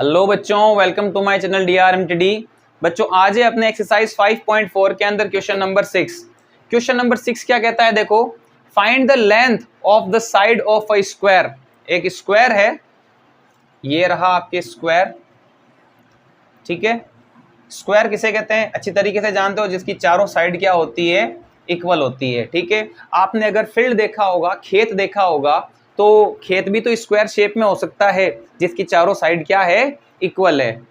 Hello बच्चों, welcome to my channel DRMTD। बच्चों आज है अपने एक्सरसाइज 5.4 के अंदर क्वेश्चन नंबर 6। क्वेश्चन नंबर 6 क्या कहता है, देखो, find the length of the side of a square. एक स्क्वायर है, ये रहा आपके स्क्वायर, ठीक है। स्क्वायर किसे कहते हैं अच्छी तरीके से जानते हो, जिसकी चारों साइड क्या होती है, इक्वल होती है, ठीक है। आपने अगर फील्ड देखा होगा, खेत देखा होगा, तो खेत भी तो स्क्वायर शेप में हो सकता है जिसकी चारों साइड क्या है, इक्वल है।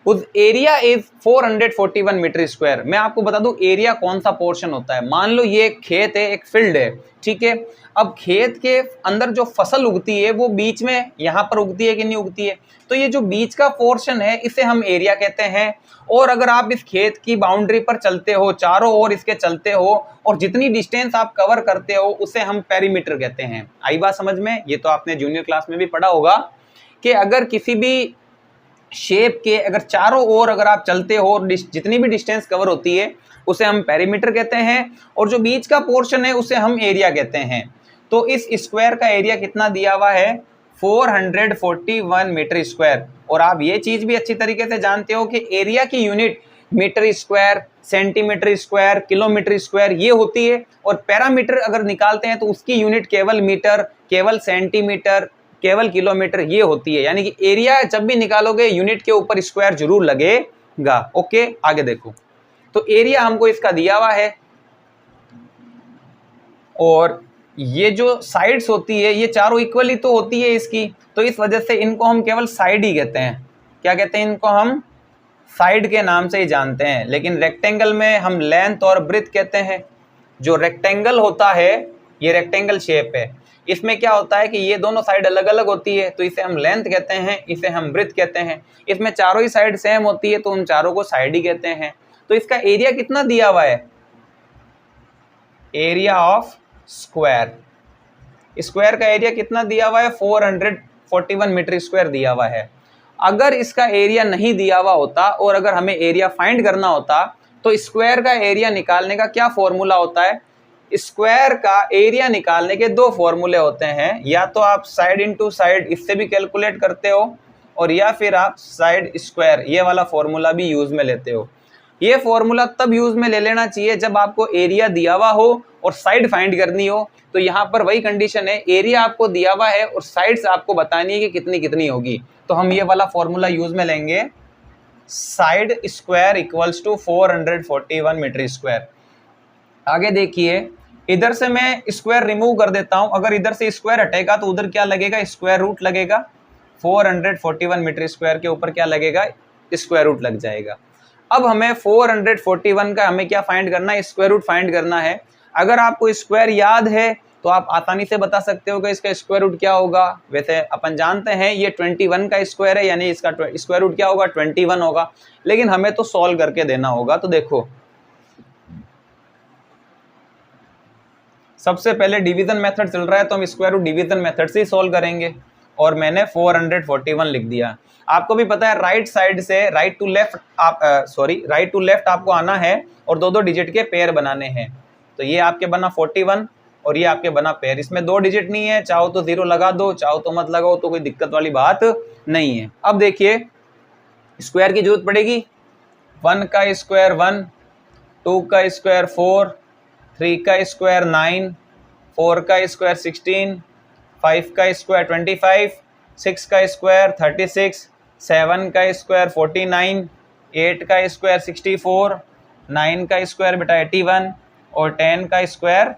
उस एरिया इज 441 मीटर स्क्वायर। मैं आपको बता दूं एरिया कौन सा पोर्शन होता है। मान लो ये एक खेत है, एक फील्ड है, ठीक है। अब खेत के अंदर जो फसल उगती है वो बीच में यहां पर उगती है कि नहीं उगती है, तो ये जो बीच का पोर्शन है इसे हम एरिया कहते हैं। और अगर आप इस खेत की बाउंड्री पर चलते हो, चारों ओर इसके चलते हो, और जितनी डिस्टेंस आप कवर करते हो उसे हम पेरीमीटर कहते हैं। आई बात समझ में? ये तो आपने जूनियर क्लास में भी पढ़ा होगा कि अगर किसी भी शेप के अगर चारों ओर अगर आप चलते हो और जितनी भी डिस्टेंस कवर होती है उसे हम पेरीमीटर कहते हैं, और जो बीच का पोर्शन है उसे हम एरिया कहते हैं। तो इस स्क्वायर का एरिया कितना दिया हुआ है, 441 मीटर स्क्वायर। और आप ये चीज भी अच्छी तरीके से जानते हो कि एरिया की unit metre square, centimetre square, kilometre square ये होती है, और पैरामीटर अगर निकालते हैं तो उसकी यूनिट केवल मीटर, केवल सेंटीमीटर, केवल किलोमीटर ये होती है। यानी कि एरिया जब भी निकालोगे यूनिट के ऊपर स्क्वायर जरूर लगेगा। ओके, आगे देखो, तो एरिया हमको इसका दिया हुआ है, और ये जो साइड्स होती है ये चारों इक्वली तो होती है इसकी, तो इस वजह से इनको हम केवल साइड ही कहते हैं। क्या कहते हैं इनको? हम साइड के नाम से ही जानते हैं। लेकिन रेक्टेंगल में हम लेंथ और ब्रेड्थ कहते हैं। जो रेक्टेंगल होता है ये रेक्टेंगल शेप है, इसमें क्या होता है कि ये दोनों साइड अलग अलग होती है, तो इसे हम लेंथ कहते हैं, इसे हम ब्रेड्थ कहते हैं। इसमें चारों ही साइड सेम होती है तो उन चारों को साइड ही कहते हैं। तो इसका एरिया कितना दिया हुआ है, एरिया ऑफ स्क्वायर, स्क्वायर का एरिया कितना दिया हुआ है, 441 मीटर स्क्वायर दिया हुआ है। अगर इसका एरिया नहीं दिया हुआ होता और अगर हमें एरिया फाइंड करना होता तो स्क्वायर का एरिया निकालने का क्या फॉर्मूला होता है? स्क्वायर का एरिया निकालने के दो फॉर्मूले होते हैं, या तो आप साइड इनटू साइड इससे भी कैलकुलेट करते हो, और या फिर आप साइड स्क्वायर ये वाला फॉर्मूला भी यूज में लेते हो। ये फॉर्मूला तब यूज में ले लेना चाहिए जब आपको एरिया दिया हुआ हो और साइड फाइंड करनी हो। तो यहाँ पर वही कंडीशन है, एरिया आपको दिया हुआ है और साइड्स आपको बतानी है कि कितनी कितनी होगी। तो हम ये वाला फॉर्मूला यूज में लेंगे, side square equals to 441 metre square. आगे देखिए, इधर से मैं स्क्वायर रिमूव कर देता हूं। अगर इधर से स्क्वायर हटेगा तो उधर क्या लगेगा, स्क्वायर रूट लगेगा। 441 मीटर स्क्वायर के ऊपर क्या लगेगा, स्क्वायर रूट लग जाएगा। अब हमें 441 का हमें क्या फाइंड करना है, स्क्वायर रूट फाइंड करना है। अगर आपको स्क्वायर याद है तो आप आसानी से बता सकते हो कि इसका स्क्वायर रूट क्या होगा। वैसे अपन जानते हैं ये 21 का स्क्वायर है, यानी इसका स्क्वायर रूट क्या होगा, 21 होगा। लेकिन हमें तो सॉल्व करके देना होगा। तो देखो, सबसे पहले डिवीजन मेथड चल रहा है तो हम स्क्वायर रूट डिवीजन मेथड से ही सॉल्व करेंगे, और मैंने 441 लिख दिया। आपको भी पता है राइट साइड से राइट टू लेफ्ट आपको आना है और दो दो डिजिट के पेयर बनाने हैं। तो ये आपके बना 41 और ये आपके बना पेयर। इसमें दो डिजिट नहीं है, चाहो तो 0 लगा दो, चाहो तो मत लगाओ, तो कोई दिक्कत वाली बात नहीं है। अब देखिए, स्क्वायर की जरूरत पड़ेगी। 1 का स्क्वायर 1, 2 का स्क्वायर 4, 3 का स्क्वायर 9, 4 का स्क्वायर 16, 5 का स्क्वायर 25, 6 का स्क्वायर 36, 7 का स्क्वायर 49, 8 का स्क्वायर 64, 9 का स्क्वायर बेटा 81 और 10 का स्क्वायर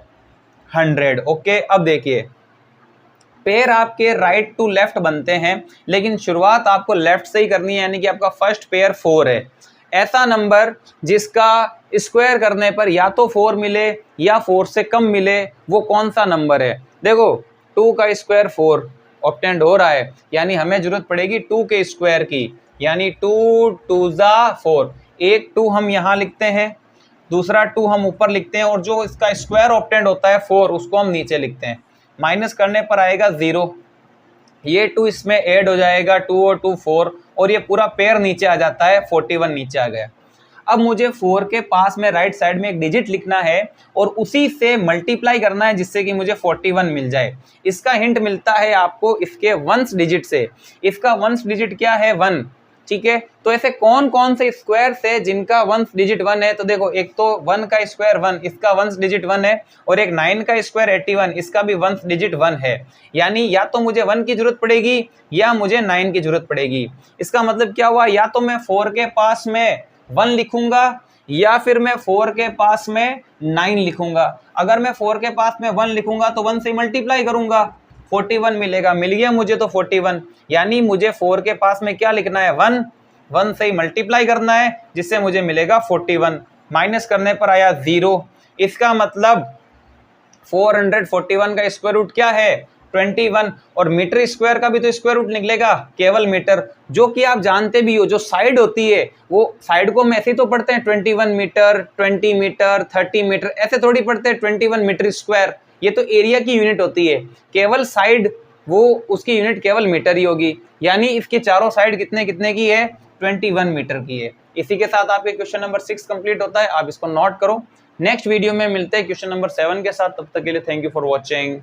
100। ओके, अब देखिए, पेयर आपके राइट टू लेफ्ट बनते हैं, लेकिन शुरुआत आपको लेफ्ट से ही करनी है, यानी कि आपका फर्स्ट पेयर 4 है। ऐसा नंबर जिसका स्क्वायर करने पर या तो 4 मिले या 4 से कम मिले, वो कौन सा नंबर है? देखो, 2 का स्क्वायर 4 ऑब्टेंड हो रहा है, यानी हमें जरूरत पड़ेगी 2 के स्क्वायर की, यानी 2 2 जा 4। एक 2 हम यहाँ लिखते हैं, दूसरा 2 हम ऊपर लिखते हैं, और जो इसका स्क्वायर ऑब्टेंड होता है 4 उसको हम नीचे लिखते हैं। माइनस करने पर आएगा 0, ये 2 इसमें ऐड हो जाएगा, 2 और 2 4, और ये पूरा पेयर नीचे आ जाता है, 41 नीचे आ गया। अब मुझे 4 के पास में राइट साइड में एक डिजिट लिखना है और उसी से मल्टीप्लाई करना है जिससे कि मुझे 41 मिल जाए। इसका हिंट मिलता है आपको इसके वंस डिजिट से। इसका वंस डिजिट क्या है? 1। ठीक है, तो ऐसे कौन कौन से स्क्वायर है जिनका वंस डिजिट 1 है? तो देखो, एक तो 1 का स्क्वायर 1, इसका वंस डिजिट 1 है, और एक 9 का स्क्वायर 81, इसका भी वंस डिजिट 1 है। यानी या तो मुझे 1 की जरूरत पड़ेगी या मुझे 9 की जरूरत पड़ेगी। इसका मतलब क्या हुआ? या तो मैं 4 के पास में 1 लिखूंगा या फिर मैं 4 के पास में 9 लिखूंगा। अगर मैं 4 के पास में 1 लिखूंगा तो 1 से मल्टीप्लाई करूंगा, 41 मिलेगा। मिल गया मुझे तो 41। यानी मुझे 4 के पास में क्या लिखना है? 1 से ही मल्टीप्लाई करना है जिससे मुझे मिलेगा 41। माइनस करने पर आया 0। इसका मतलब 441 का स्क्वायर रूट क्या है? 21। और मीटर स्क्वायर का भी तो स्क्वायर रूट निकलेगा केवल मीटर, जो कि आप जानते भी हो जो साइड होती है वो साइड को हम ऐसे ही तो पढ़ते हैं 21 मीटर, 20 मीटर, 30 मीटर, ऐसे थोड़ी पढ़ते हैं 21 मीटर स्क्वायर। ये तो एरिया की यूनिट होती है, केवल साइड वो उसकी यूनिट केवल मीटर ही होगी। यानी इसके चारों साइड कितने कितने की है? 21 मीटर की है। इसी के साथ आपके क्वेश्चन नंबर 6 कंप्लीट होता है। आप इसको नोट करो। नेक्स्ट वीडियो में मिलते हैं क्वेश्चन नंबर 7 के साथ। तब तक के लिए थैंक यू फॉर वॉचिंग।